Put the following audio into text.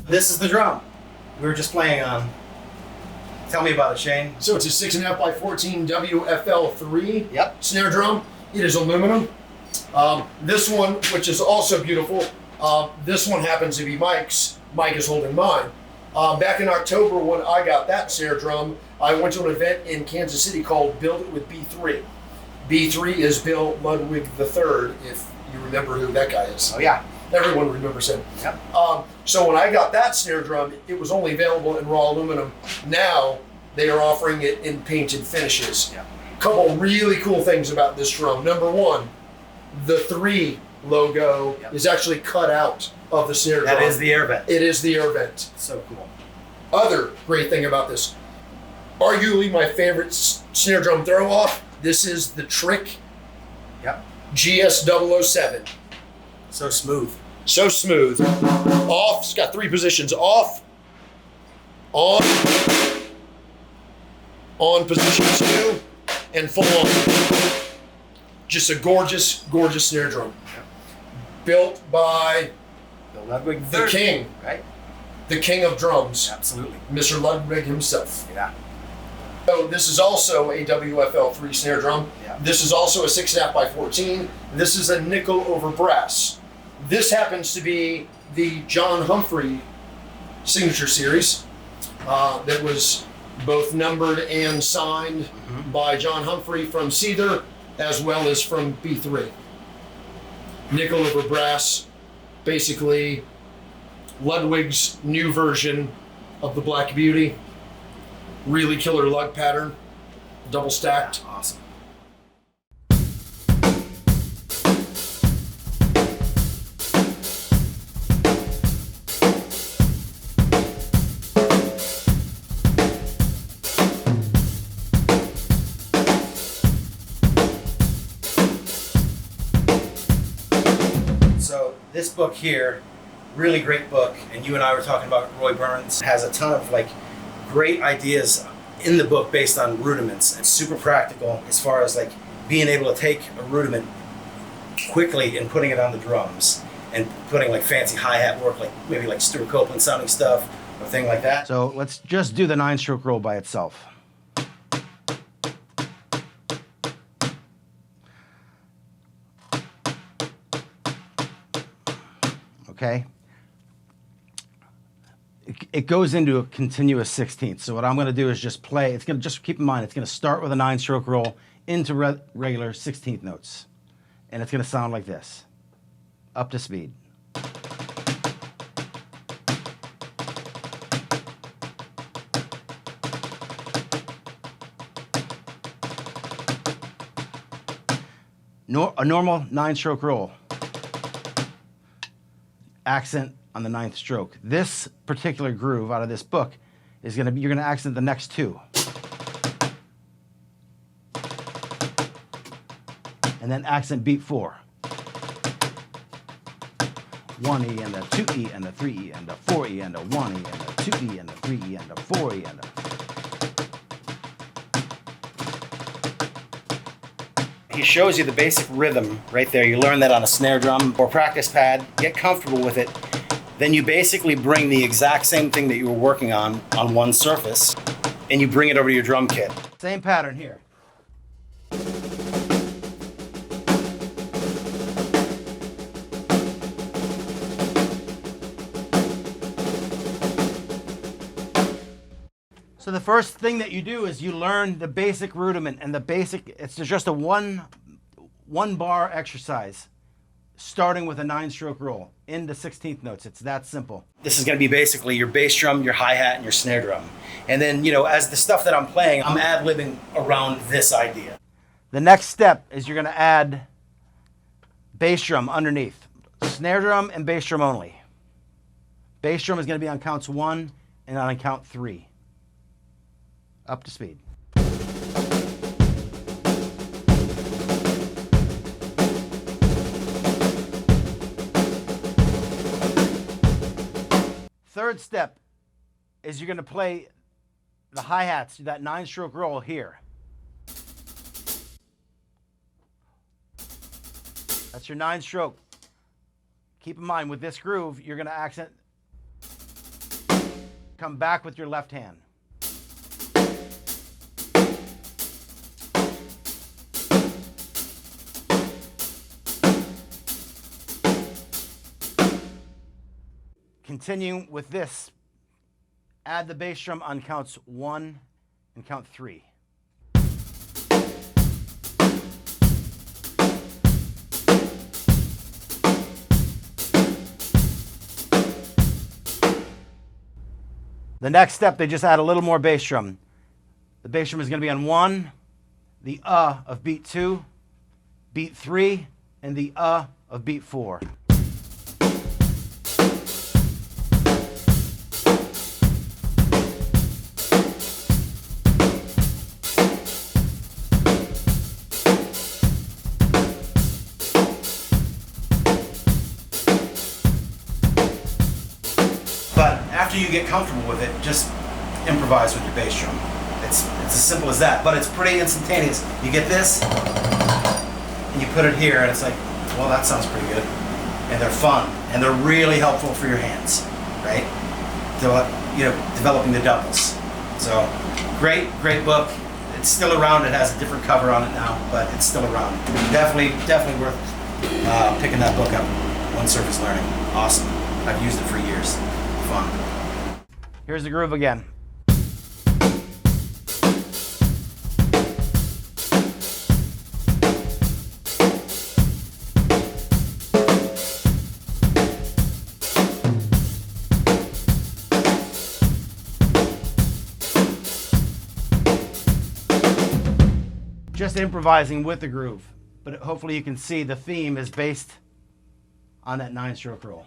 This is the drum we were just playing on. Tell me about it, Shane. So it's a 6.5 by 14 WFL III snare drum. It is aluminum. This one, which is also beautiful, this one happens to be Mike's. Mike is holding mine. Back in October when I got that snare drum, I went to an event in Kansas City called Build It with B3. B3 is Bill Ludwig III, if you remember who that guy is. Oh yeah. Everyone remembers him. Yep. So when I got that snare drum, it was only available in raw aluminum. Now they are offering it in painted finishes. Yep. Couple really cool things about this drum. Number one, the 3 logo is actually cut out of the snare drum. That is the air vent. It is the air vent. So cool. Other great thing about this, arguably my favorite snare drum throw off, this is the Trick GS007. So smooth. So smooth. Off, it's got 3 positions. Off, on position 2, and full on. Just a gorgeous, gorgeous snare drum. Built by Bill Ludwig the king. Right? The king of drums. Absolutely. Mr. Ludwig himself. Yeah. So this is also a WFL III snare drum. Yeah. This is also a 6.5 by 14. This is a nickel over brass. This happens to be the John Humphrey signature series that was both numbered and signed by John Humphrey from Seether as well as from B3. Nickel over brass, basically Ludwig's new version of the Black Beauty. Really killer lug pattern, double stacked. Yeah, awesome. So this book here, really great book, and you and I were talking about Roy Burns, has a ton of great ideas in the book based on rudiments. It's super practical as far as being able to take a rudiment quickly and putting it on the drums and putting fancy hi-hat work, maybe Stuart Copeland sounding stuff or thing like that. So let's just do the 9-stroke roll by itself. Okay. It goes into a continuous 16th. So what I'm going to do is just play. It's going to just keep in mind, it's going to start with a 9-stroke roll into regular 16th notes. And it's going to sound like this. Up to speed. A normal 9-stroke roll. Accent on the 9th stroke. This particular groove out of this book is going to be, you're going to accent the next 2. And then accent beat 4. 1E and a 2E and a 3E and a 4E and a 1E and a 2E and a 3E and a 4E and a... He shows you the basic rhythm right there. You learn that on a snare drum or practice pad, get comfortable with it. Then you basically bring the exact same thing that you were working on one surface, and you bring it over to your drum kit. Same pattern here. So the first thing that you do is you learn the basic rudiment, and the basic, it's just a one bar exercise, starting with a 9-stroke roll into 16th notes. It's that simple. This is going to be basically your bass drum, your hi-hat, and your snare drum. And then, as the stuff that I'm playing, I'm ad-libbing around this idea. The next step is you're going to add bass drum underneath. Snare drum and bass drum only. Bass drum is going to be on counts 1 and on count 3. Up to speed. Third step is you're going to play the hi-hats, that 9-stroke roll here. That's your 9-stroke. Keep in mind, with this groove, you're going to accent Come back with your left hand. Continue with this. Add the bass drum on counts 1 and count 3. The next step, they just add a little more bass drum. The bass drum is going to be on 1, the of beat 2, beat 3, and the of beat 4. But after you get comfortable with it, just improvise with your bass drum. It's as simple as that, but it's pretty instantaneous. You get this, and you put it here, and it's like, well, that sounds pretty good. And they're fun, and they're really helpful for your hands, right? Developing the doubles. So, great book. It's still around. It has a different cover on it now, but it's still around. Definitely worth picking that book up. One Surface Learning. Awesome. I've used it for years. Fun. Here's the groove again. Just improvising with the groove, but hopefully you can see the theme is based on that 9-stroke roll.